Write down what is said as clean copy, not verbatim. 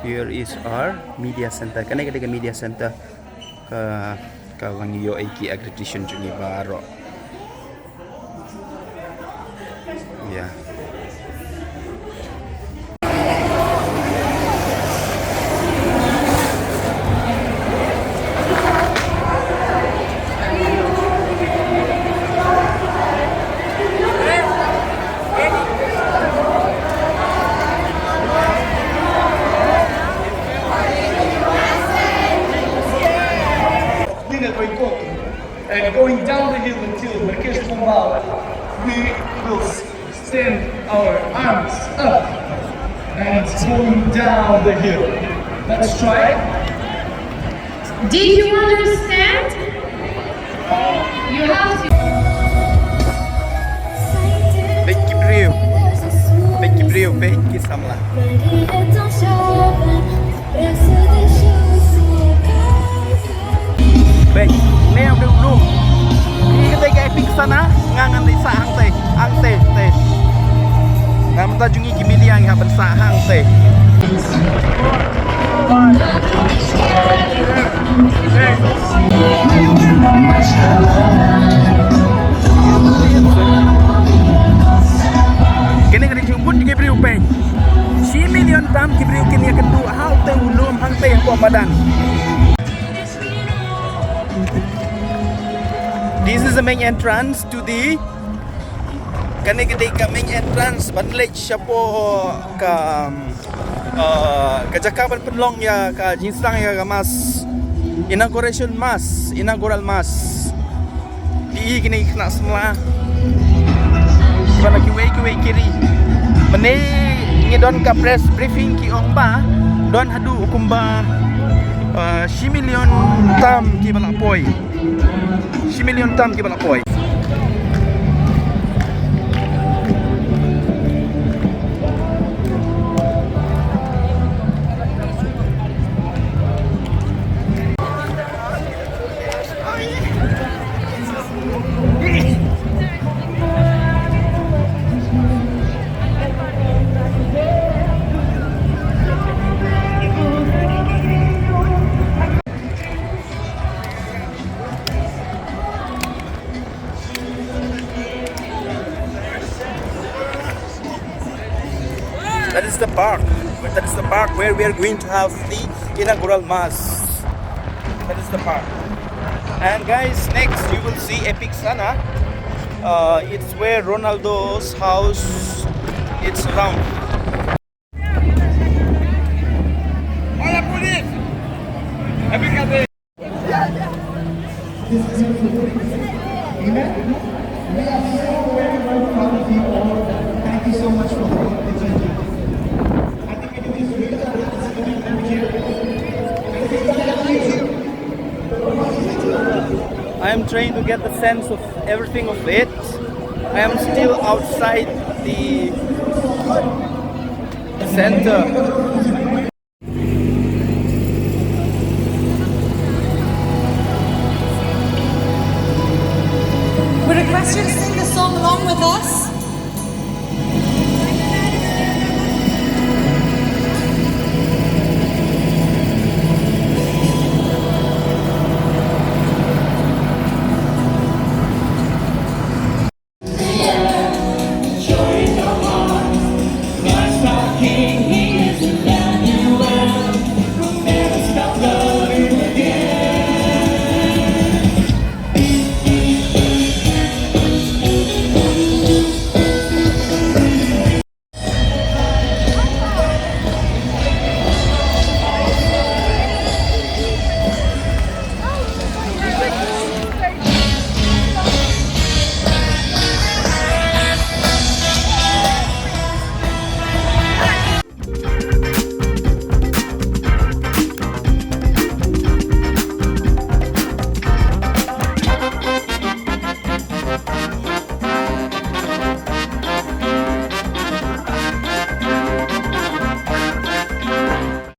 Here is our media center. Kan ada media center ke kalang yo iki accreditation jungi baro. Ya. And going down the hill until Marquês de Pombal, we will stand our arms up and going down the hill. Let's try. Did you understand? You have to. Bem que brilho, bem que Samla. Bem, nem ao dulu. Ini kita kayak pik sana, ngangan di sahang teh, teh. Ngam ta jungi kimili yang haban sahang teh. Kini kan dijemput di Kibriu Peng. Si million tam Kibriu kini akan dua hal teh ulum hang teh yang badan. This is the main entrance to the ketika main entrance banlej siapo ka jakapan penlong ya ka jinsang ya ka mas inaugural mas di kini kena semua gimana kiwe kiri mene ngidon ka press briefing ki ongba don hadu kumba 10 million tam ki balapoi 10 million tam ki balapoi. That is the park. That is the park where we are going to have the inaugural mass. That is the park. And guys, next you will see Epic Sana. It's where Ronaldo's house. It's around. Hola, police! Epic Cafe. Thank you so much for I am trying to get the sense of everything of it. I am still outside the center. We request you to sing the song along with us.